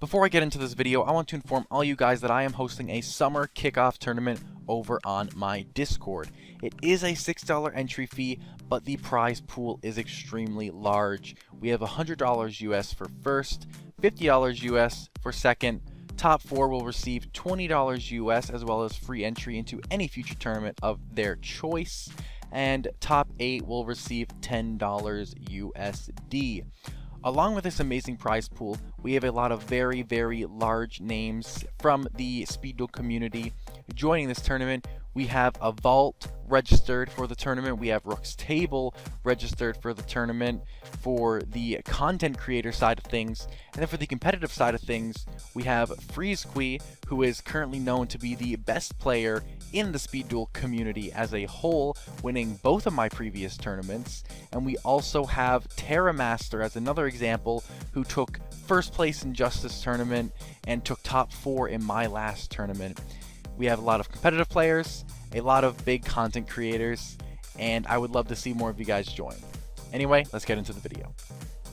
Before I get into this video, I want to inform all you guys that I am hosting a summer kickoff tournament over on my Discord. It is a $6 entry fee, but the prize pool is extremely large. We have $100 US for first, $50 US for second. Top 4 will receive $20 US as well as free entry into any future tournament of their choice. And top 8 will receive $10 USD. Along with this amazing prize pool, we have a lot of very, very large names from the Speed Duel community joining this tournament. We have a Vault registered for the tournament. We have Rook's Table registered for the tournament for the content creator side of things. And then for the competitive side of things, we have Freezequi, who is currently known to be the best player in the Speed Duel community as a whole, winning both of my previous tournaments. And we also have Terramaster as another example, who took first place in Justice tournament and took top 4 in my last tournament. We have a lot of competitive players, a lot of big content creators, and I would love to see more of you guys join. Anyway, let's get into the video.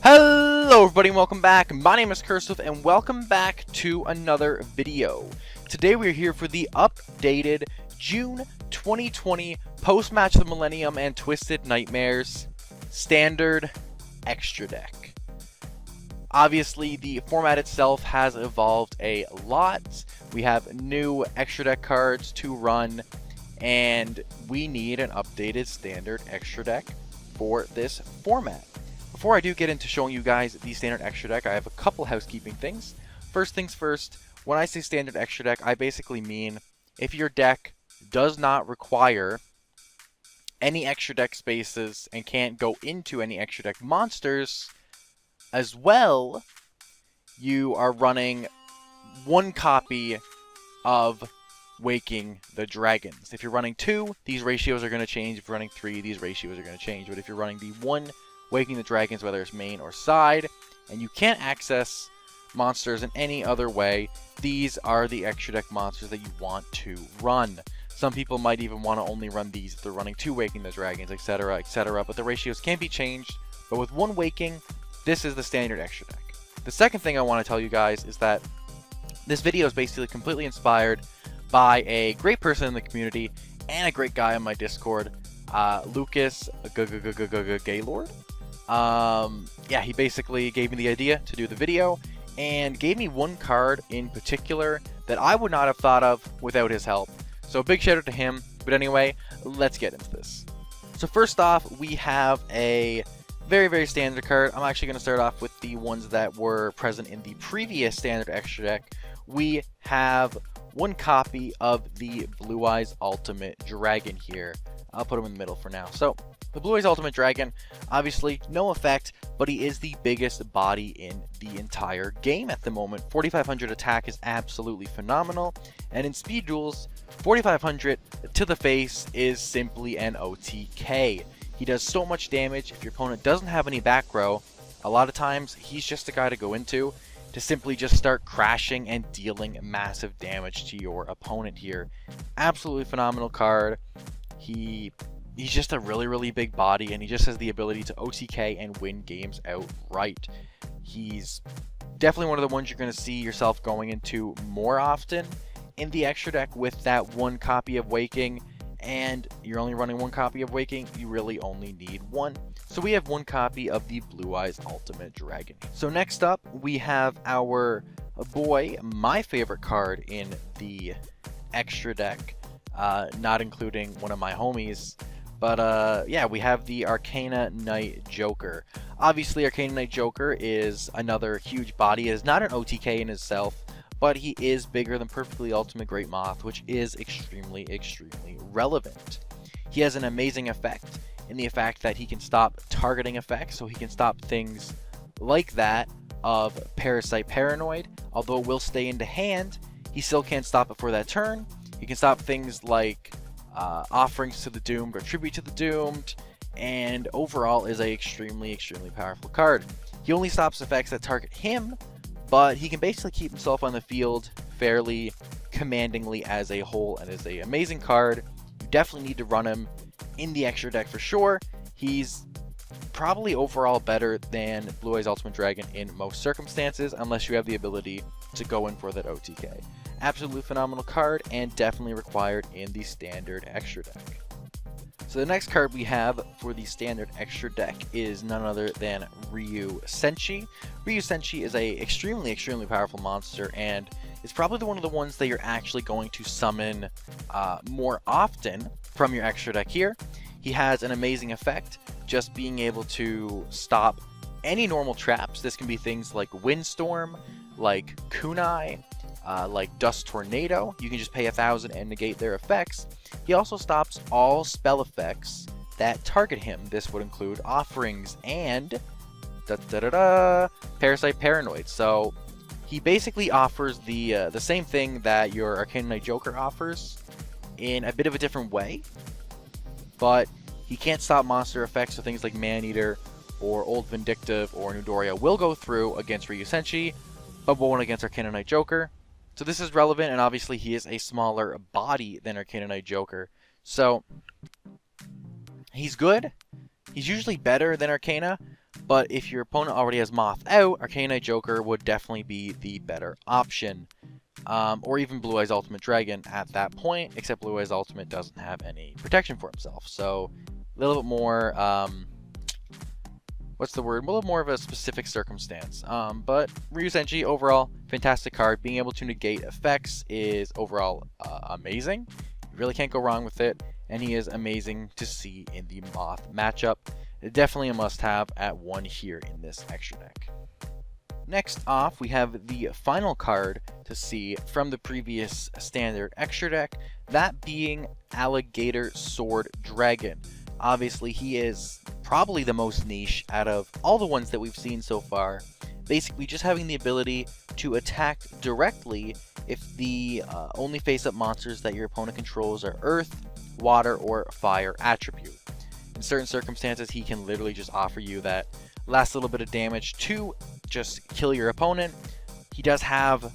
Hello everybody and welcome back. My name is Curseof and welcome back to another video. Today we're here for the updated June 2020 post-match of the Millennium and Twisted Nightmares Standard Extra Deck. Obviously, the format itself has evolved a lot. We have new extra deck cards to run, and we need an updated standard extra deck for this format. Before I do get into showing you guys the standard extra deck, I have a couple housekeeping things. First things first, when I say standard extra deck, I basically mean if your deck does not require any extra deck spaces and can't go into any extra deck monsters, as well, you are running one copy of Waking the Dragons. If you're running 2, these ratios are going to change. If you're running 3, these ratios are going to change. But if you're running the 1 Waking the Dragons, whether it's main or side, and you can't access monsters in any other way, these are the extra deck monsters that you want to run. Some people might even want to only run these if they're running 2 Waking the Dragons, etc., etc., but the ratios can be changed. But with 1 Waking, this is the standard extra deck. The second thing I want to tell you guys is that this video is basically completely inspired by a great person in the community and a great guy on my Discord, Lucas Gaylord. Yeah, he basically gave me the idea to do the video and gave me one card in particular that I would not have thought of without his help. So big shout out to him. But anyway, let's get into this. So first off, we have a very, very standard card. I'm actually going to start off with the ones that were present in the previous standard extra deck. We have one copy of the Blue Eyes Ultimate Dragon here. I'll put him in the middle for now. So the Blue Eyes Ultimate Dragon, obviously no effect, but he is the biggest body in the entire game at the moment. 4,500 attack is absolutely phenomenal, and in Speed Duels, 4,500 to the face is simply an OTK. He does so much damage. If your opponent doesn't have any back row, a lot of times he's just a guy to go into to simply just start crashing and dealing massive damage to your opponent here. Absolutely phenomenal card. He's just a really, really big body, and he just has the ability to OTK and win games outright. He's definitely one of the ones you're going to see yourself going into more often in the extra deck with that one copy of Waking. And you're only running one copy of Waking, you really only need one. So we have one copy of the Blue Eyes Ultimate Dragon. So next up, we have our boy, my favorite card in the extra deck, not including one of my homies. But yeah, we have the Arcana Knight Joker. Obviously, Arcana Knight Joker is another huge body. It is not an OTK in itself, but he is bigger than Perfectly Ultimate Great Moth, which is extremely, extremely relevant. He has an amazing effect in the fact that he can stop targeting effects, so he can stop things like that of Parasite Paranoid. Although it will stay into hand, he still can't stop it for that turn. He can stop things like Offerings to the Doomed or Tribute to the Doomed, and overall is a extremely, extremely powerful card. He only stops effects that target him, but he can basically keep himself on the field fairly commandingly as a whole, and is an amazing card. You definitely need to run him in the extra deck for sure. He's probably overall better than Blue Eyes Ultimate Dragon in most circumstances, unless you have the ability to go in for that OTK. Absolutely phenomenal card, and definitely required in the standard extra deck. So the next card we have for the standard extra deck is none other than Ryu Senshi. Ryu Senshi is a extremely powerful monster, and it's probably one of the ones that you're actually going to summon more often from your extra deck here. He has an amazing effect, just being able to stop any normal traps. This can be things like Windstorm, like Kunai, like Dust Tornado. You can just pay 1,000 and negate their effects. He also stops all spell effects that target him. This would include Offerings and Parasite Paranoid. So he basically offers the same thing that your Arcana Knight Joker offers in a bit of a different way, but he can't stop monster effects, so things like Maneater or Old Vindictive or Newdoria will go through against Ryu Senshi, but won't against Arcana Knight Joker. So this is relevant, and obviously he is a smaller body than Arcana Knight Joker. So he's good. He's usually better than Arcana, but if your opponent already has Moth out, Arcana Knight Joker would definitely be the better option. Or even Blue Eyes Ultimate Dragon at that point, except Blue Eyes Ultimate doesn't have any protection for himself. So a little bit more, what's the word? A little more of a specific circumstance. But Ryu Senshi, overall, fantastic card. Being able to negate effects is overall amazing. You really can't go wrong with it. And he is amazing to see in the Moth matchup. Definitely a must-have at 1 here in this extra deck. Next off, we have the final card to see from the previous standard extra deck, that being Alligator Sword Dragon. Obviously, he is probably the most niche out of all the ones that we've seen so far. Basically, just having the ability to attack directly if the only face-up monsters that your opponent controls are Earth, Water, or Fire attribute. In certain circumstances, he can literally just offer you that last little bit of damage to just kill your opponent. He does have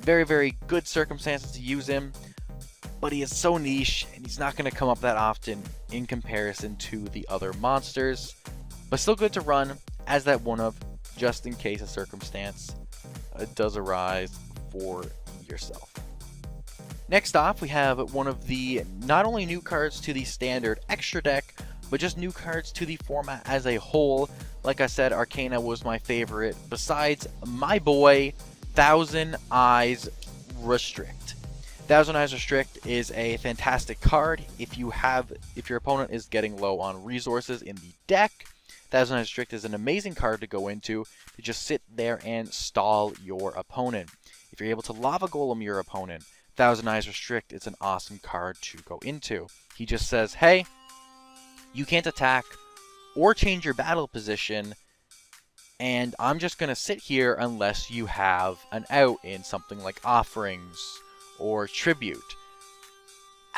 very good circumstances to use him, but he is so niche and he's not going to come up that often in comparison to the other monsters, but still good to run as that one of, just in case a circumstance does arise for yourself. Next off, we have one of the not only new cards to the standard extra deck, but just new cards to the format as a whole. Like I said, Arcana was my favorite, besides my boy, Thousand Eyes Restrict. Thousand Eyes Restrict is a fantastic card. If your opponent is getting low on resources in the deck, Thousand Eyes Restrict is an amazing card to go into to just sit there and stall your opponent. If you're able to Lava Golem your opponent, Thousand Eyes Restrict is an awesome card to go into. He just says, hey, you can't attack or change your battle position, and I'm just going to sit here unless you have an out in something like Offerings or Tribute.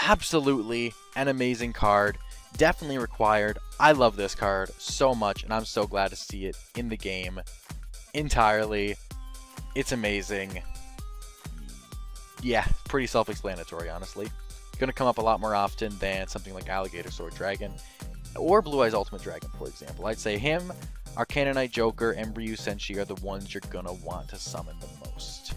Absolutely an amazing card. Definitely required. I love this card so much, and I'm so glad to see it in the game entirely. It's amazing. Yeah, pretty self-explanatory, honestly. Going to come up a lot more often than something like Alligator Sword Dragon or Blue Eyes Ultimate Dragon, for example. I'd say him, Arcana Knight Joker, and Ryu Senshi are the ones you're going to want to summon the most.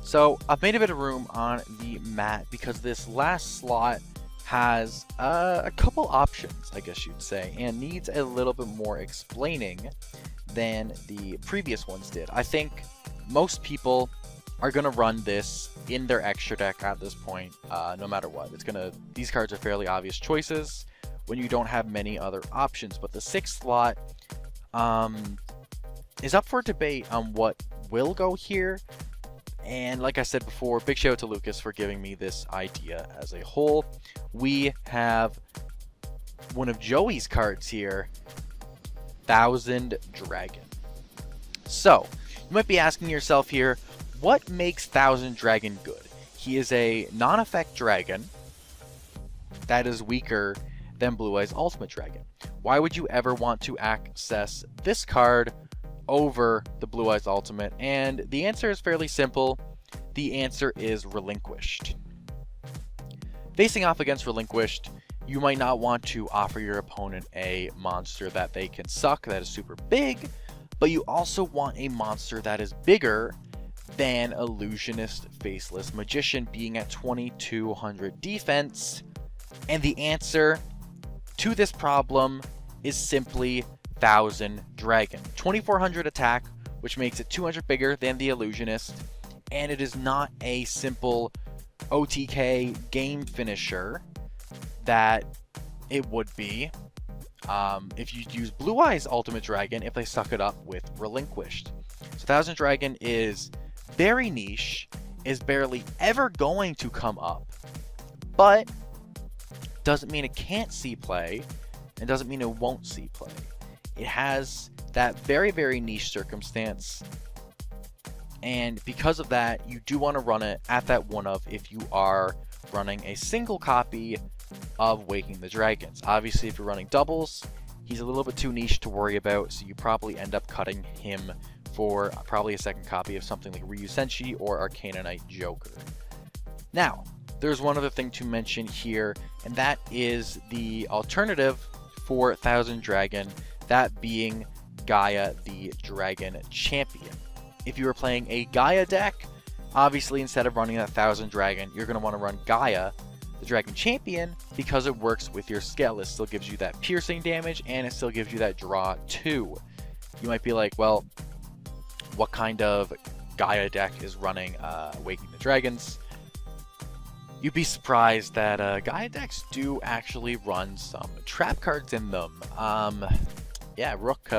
So I've made a bit of room on the mat because this last slot has a couple options, I guess you'd say, and needs a little bit more explaining than the previous ones did. I think most people are going to run this in their extra deck at this point, no matter what. These cards are fairly obvious choices when you don't have many other options, but the 6th slot is up for debate on what will go here. And like I said before, big shout out to Lucas for giving me this idea as a whole. We have one of Joey's cards here, Thousand Dragon. So, you might be asking yourself here, what makes Thousand Dragon good? He is a non-effect dragon that is weaker than Blue Eyes Ultimate Dragon. Why would you ever want to access this card over the Blue Eyes Ultimate? And the answer is fairly simple. The answer is Relinquished. Facing off against Relinquished, you might not want to offer your opponent a monster that they can suck that is super big, but you also want a monster that is bigger than Illusionist Faceless Magician, being at 2200 defense. And the answer to this problem is simply Thousand Dragon. 2400 attack, which makes it 200 bigger than the Illusionist, and it is not a simple OTK game finisher that it would be if you use Blue Eyes Ultimate Dragon if they suck it up with Relinquished. So Thousand Dragon is very niche, is barely ever going to come up, but doesn't mean it can't see play, and doesn't mean it won't see play. It has that very, very niche circumstance, and because of that, you do want to run it at that 1-of if you are running a single copy of Waking the Dragons. Obviously, if you're running doubles, he's a little bit too niche to worry about, so you probably end up cutting him for probably a second copy of something like Ryu Senshi or Arcana Knight Joker. Now, there's one other thing to mention here, and that is the alternative for Thousand Dragon, that being Gaia the Dragon Champion. If you are playing a Gaia deck, obviously instead of running that Thousand Dragon, you're going to want to run Gaia the Dragon Champion because it works with your skill. It still gives you that piercing damage, and it still gives you that draw 2. You might be like, well, what kind of Gaia deck is running Waking the Dragons? You'd be surprised that Gaia decks do actually run some trap cards in them. Yeah, Rook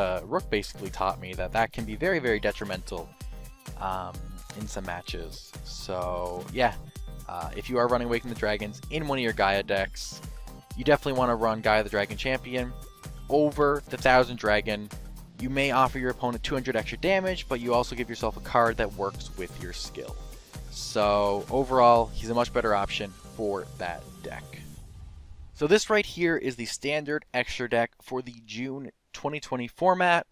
basically taught me that can be very, very detrimental in some matches. So yeah, if you are running Waking the Dragons in one of your Gaia decks, you definitely want to run Gaia the Dragon Champion over the Thousand Dragon. You may offer your opponent 200 extra damage, but you also give yourself a card that works with your skill. So overall, he's a much better option for that deck. So this right here is the standard extra deck for the June 2020 format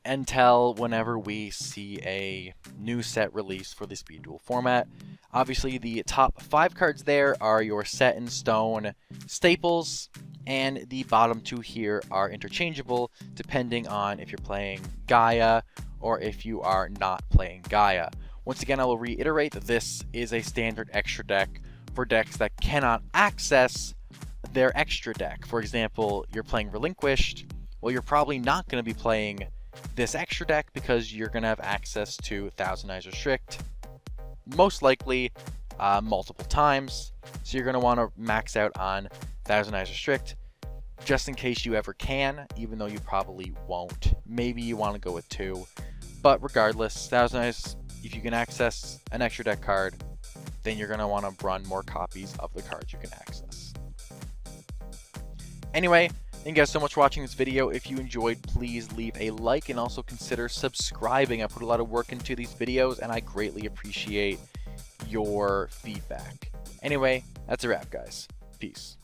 until whenever we see a new set release for the Speed Duel format. Obviously, the top 5 cards there are your set in stone staples, and the bottom 2 here are interchangeable depending on if you're playing Gaia or if you are not playing Gaia. Once again, I will reiterate that this is a standard extra deck for decks that cannot access their extra deck. For example, you're playing Relinquished, well, you're probably not going to be playing this extra deck because you're going to have access to Thousand Eyes Restrict, most likely multiple times. So you're going to want to max out on Thousand Eyes Restrict just in case you ever can, even though you probably won't. Maybe you want to go with 2, but regardless, Thousand Eyes, if you can access an extra deck card, then you're going to want to run more copies of the cards you can access. Anyway, thank you guys so much for watching this video. If you enjoyed, please leave a like and also consider subscribing. I put a lot of work into these videos, and I greatly appreciate your feedback. Anyway, that's a wrap, guys. Peace.